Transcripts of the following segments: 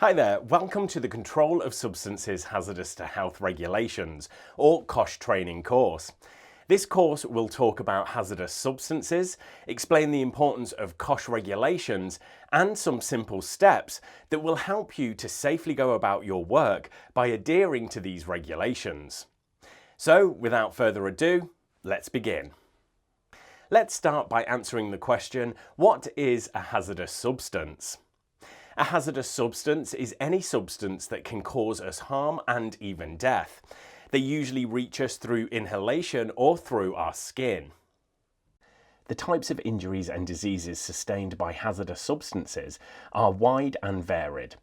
Hi there, welcome to the Control of Substances Hazardous to Health Regulations, or COSHH Training course. This course will talk about hazardous substances, explain the importance of COSHH regulations, and some simple steps that will help you to safely go about your work by adhering to these regulations. So, without further ado, let's begin. Let's start by answering the question, what is a hazardous substance? A hazardous substance is any substance that can cause us harm and even death. They usually reach us through inhalation or through our skin. The types of injuries and diseases sustained by hazardous substances are wide and varied,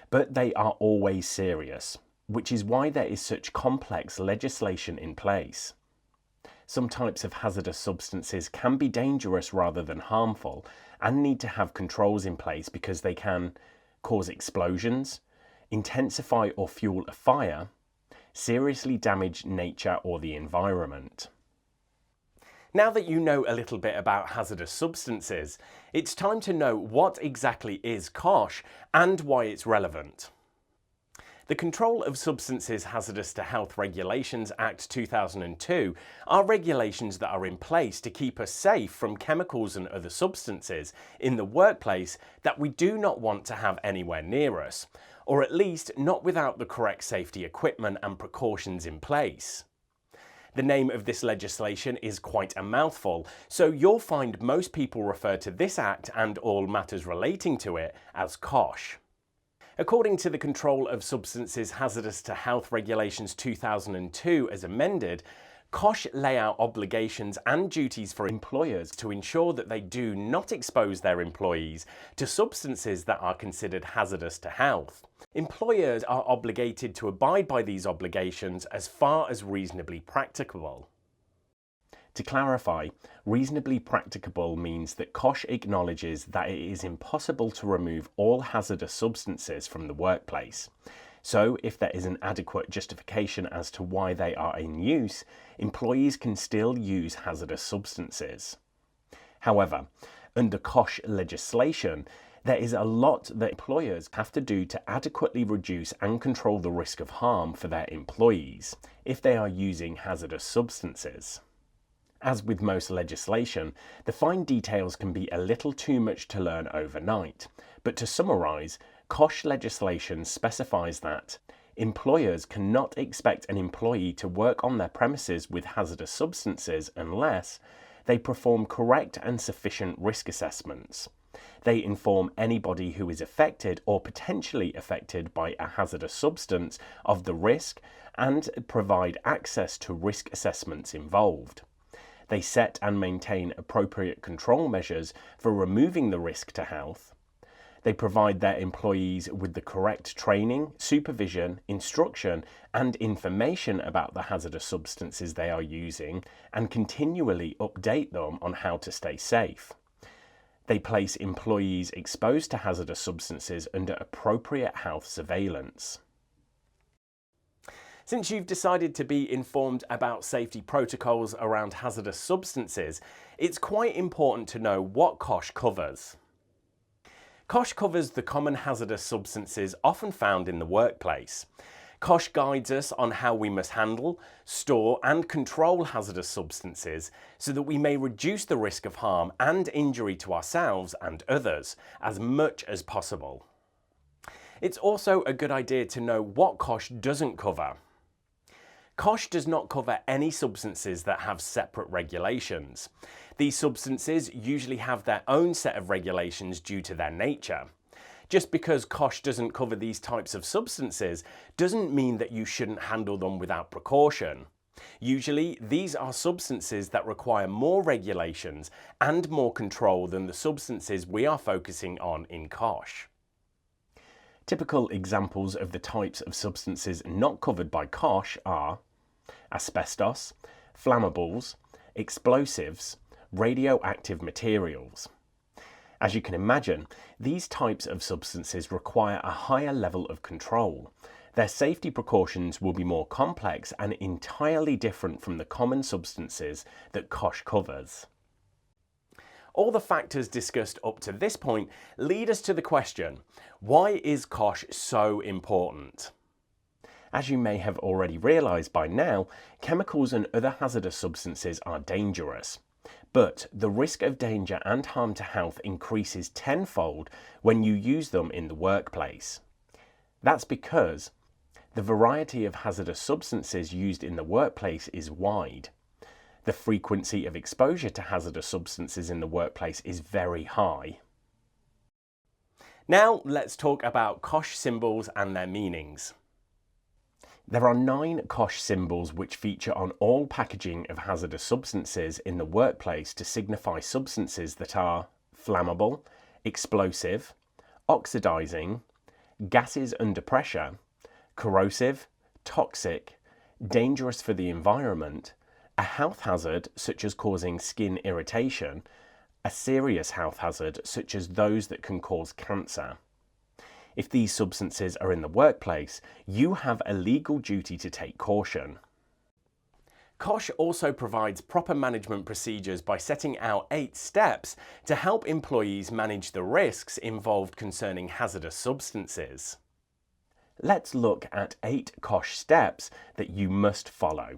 but they are always serious, which is why there is such complex legislation in place. Some types of hazardous substances can be dangerous rather than harmful and need to have controls in place because they can cause explosions, intensify or fuel a fire, seriously damage nature or the environment. Now that you know a little bit about hazardous substances, it's time to know what exactly is COSHH and why it's relevant. The Control of Substances Hazardous to Health Regulations Act 2002 are regulations that are in place to keep us safe from chemicals and other substances in the workplace that we do not want to have anywhere near us, or at least not without the correct safety equipment and precautions in place. The name of this legislation is quite a mouthful, so you'll find most people refer to this act and all matters relating to it as COSHH. According to the Control of Substances Hazardous to Health Regulations 2002 as amended, COSHH lay out obligations and duties for employers to ensure that they do not expose their employees to substances that are considered hazardous to health. Employers are obligated to abide by these obligations as far as reasonably practicable. To clarify, reasonably practicable means that COSHH acknowledges that it is impossible to remove all hazardous substances from the workplace. So, if there is an adequate justification as to why they are in use, employees can still use hazardous substances. However, under COSHH legislation, there is a lot that employers have to do to adequately reduce and control the risk of harm for their employees if they are using hazardous substances. As with most legislation, the fine details can be a little too much to learn overnight, but to summarise, COSHH legislation specifies that employers cannot expect an employee to work on their premises with hazardous substances unless they perform correct and sufficient risk assessments. They inform anybody who is affected or potentially affected by a hazardous substance of the risk and provide access to risk assessments involved. They set and maintain appropriate control measures for removing the risk to health. They provide their employees with the correct training, supervision, instruction, and information about the hazardous substances they are using and continually update them on how to stay safe. They place employees exposed to hazardous substances under appropriate health surveillance. Since you've decided to be informed about safety protocols around hazardous substances, it's quite important to know what COSHH covers. COSHH covers the common hazardous substances often found in the workplace. COSHH guides us on how we must handle, store and control hazardous substances so that we may reduce the risk of harm and injury to ourselves and others as much as possible. It's also a good idea to know what COSHH doesn't cover. COSHH does not cover any substances that have separate regulations. These substances usually have their own set of regulations due to their nature. Just because COSHH doesn't cover these types of substances doesn't mean that you shouldn't handle them without precaution. Usually, these are substances that require more regulations and more control than the substances we are focusing on in COSHH. Typical examples of the types of substances not covered by COSHH are asbestos, flammables, explosives, radioactive materials. As you can imagine, these types of substances require a higher level of control. Their safety precautions will be more complex and entirely different from the common substances that COSHH covers. All the factors discussed up to this point lead us to the question, why is COSHH so important? As you may have already realised by now, chemicals and other hazardous substances are dangerous. But the risk of danger and harm to health increases tenfold when you use them in the workplace. That's because the variety of hazardous substances used in the workplace is wide. The frequency of exposure to hazardous substances in the workplace is very high. Now let's talk about COSHH symbols and their meanings. There are 9 COSHH symbols which feature on all packaging of hazardous substances in the workplace to signify substances that are flammable, explosive, oxidizing, gases under pressure, corrosive, toxic, dangerous for the environment, a health hazard such as causing skin irritation, a serious health hazard such as those that can cause cancer. If these substances are in the workplace, you have a legal duty to take caution. COSHH also provides proper management procedures by setting out 8 steps to help employees manage the risks involved concerning hazardous substances. Let's look at 8 COSHH steps that you must follow.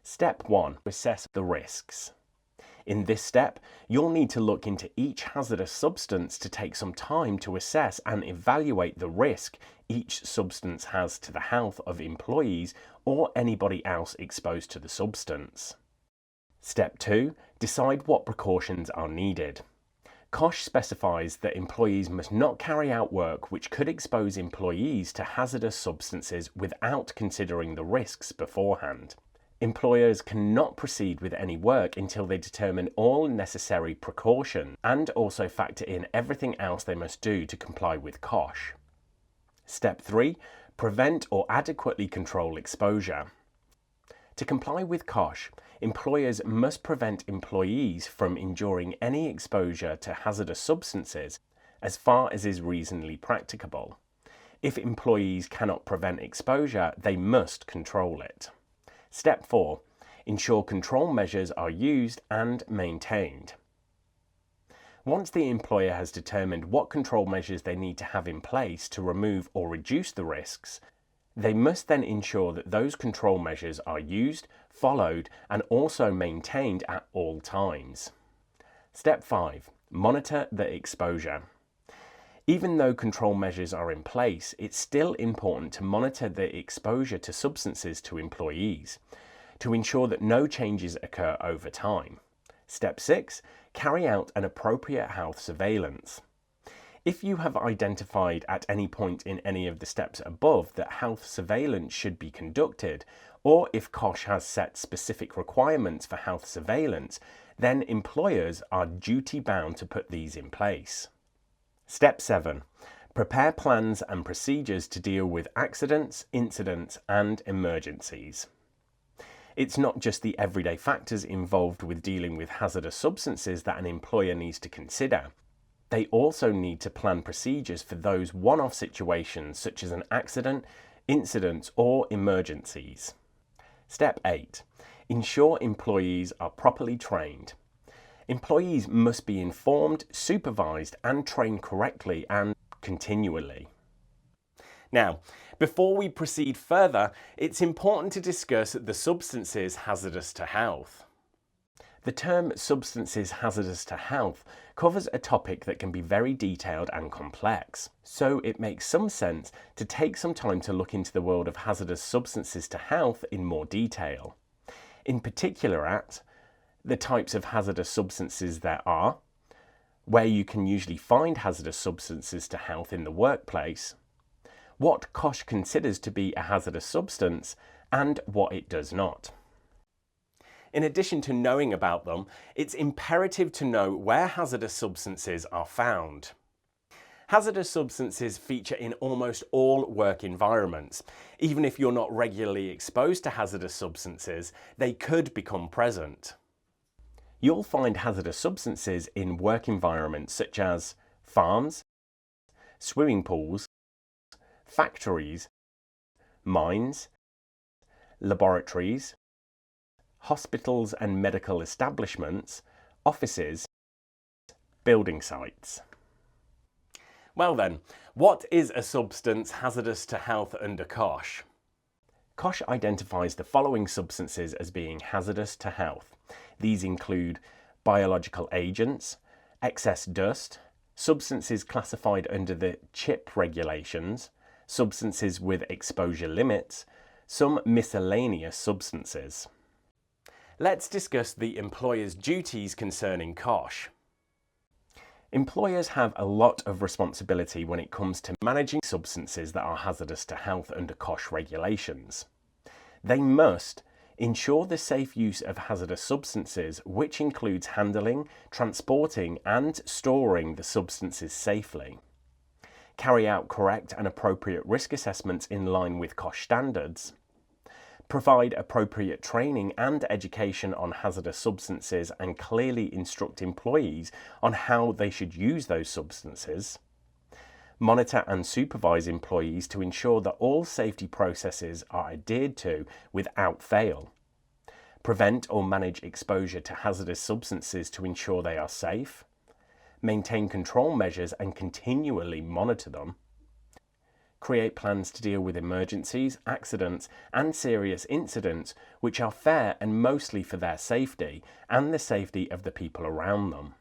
Step 1. Assess the risks. In this step, you'll need to look into each hazardous substance to take some time to assess and evaluate the risk each substance has to the health of employees or anybody else exposed to the substance. Step 2. Decide what precautions are needed. COSHH specifies that employees must not carry out work which could expose employees to hazardous substances without considering the risks beforehand. Employers cannot proceed with any work until they determine all necessary precautions and also factor in everything else they must do to comply with COSHH. Step 3. Prevent or adequately control exposure. To comply with COSHH, employers must prevent employees from enduring any exposure to hazardous substances as far as is reasonably practicable. If employees cannot prevent exposure, they must control it. Step 4. Ensure control measures are used and maintained. Once the employer has determined what control measures they need to have in place to remove or reduce the risks, they must then ensure that those control measures are used, followed, and also maintained at all times. Step 5. Monitor the exposure. Even though control measures are in place, it's still important to monitor the exposure to substances to employees to ensure that no changes occur over time. Step 6. Carry out an appropriate health surveillance. If you have identified at any point in any of the steps above that health surveillance should be conducted, or if COSHH has set specific requirements for health surveillance, then employers are duty-bound to put these in place. Step 7. Prepare plans and procedures to deal with accidents, incidents, and emergencies. It's not just the everyday factors involved with dealing with hazardous substances that an employer needs to consider. They also need to plan procedures for those one-off situations such as an accident, incidents, or emergencies. Step 8. Ensure employees are properly trained. Employees must be informed, supervised, and trained correctly and continually. Now, before we proceed further, it's important to discuss the substances hazardous to health. The term substances hazardous to health covers a topic that can be very detailed and complex, so it makes some sense to take some time to look into the world of hazardous substances to health in more detail. In particular at the types of hazardous substances there are, where you can usually find hazardous substances to health in the workplace, what COSHH considers to be a hazardous substance, and what it does not. In addition to knowing about them, it's imperative to know where hazardous substances are found. Hazardous substances feature in almost all work environments. Even if you're not regularly exposed to hazardous substances, they could become present. You'll find hazardous substances in work environments such as farms, swimming pools, factories, mines, laboratories, hospitals and medical establishments, offices, building sites. Well then, what is a substance hazardous to health under COSHH? COSHH identifies the following substances as being hazardous to health. These include biological agents, excess dust, substances classified under the CHIP regulations, substances with exposure limits, some miscellaneous substances. Let's discuss the employer's duties concerning COSHH. Employers have a lot of responsibility when it comes to managing substances that are hazardous to health under COSHH regulations. They must ensure the safe use of hazardous substances, which includes handling, transporting and storing the substances safely. Carry out correct and appropriate risk assessments in line with COSHH standards. Provide appropriate training and education on hazardous substances and clearly instruct employees on how they should use those substances. Monitor and supervise employees to ensure that all safety processes are adhered to without fail. Prevent or manage exposure to hazardous substances to ensure they are safe. Maintain control measures and continually monitor them. Create plans to deal with emergencies, accidents and serious incidents which are fair and mostly for their safety and the safety of the people around them.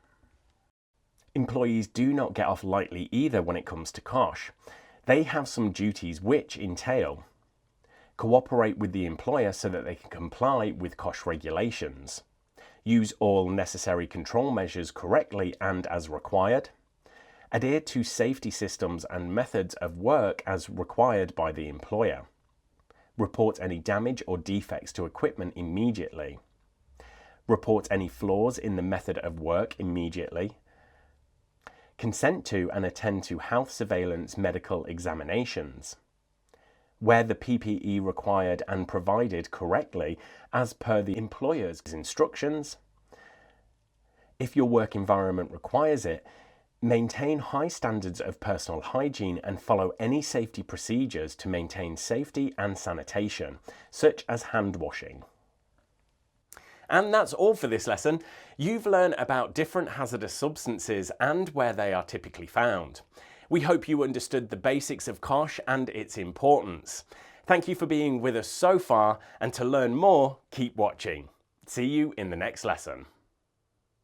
Employees do not get off lightly either when it comes to COSHH. They have some duties which entail: cooperate with the employer so that they can comply with COSHH regulations. Use all necessary control measures correctly and as required. Adhere to safety systems and methods of work as required by the employer. Report any damage or defects to equipment immediately. Report any flaws in the method of work immediately. Consent to and attend to health surveillance medical examinations. Wear the PPE required and provided correctly as per the employer's instructions. If your work environment requires it, maintain high standards of personal hygiene and follow any safety procedures to maintain safety and sanitation, such as hand washing. And that's all for this lesson. You've learned about different hazardous substances and where they are typically found. We hope you understood the basics of COSHH and its importance. Thank you for being with us so far, and to learn more, keep watching. See you in the next lesson.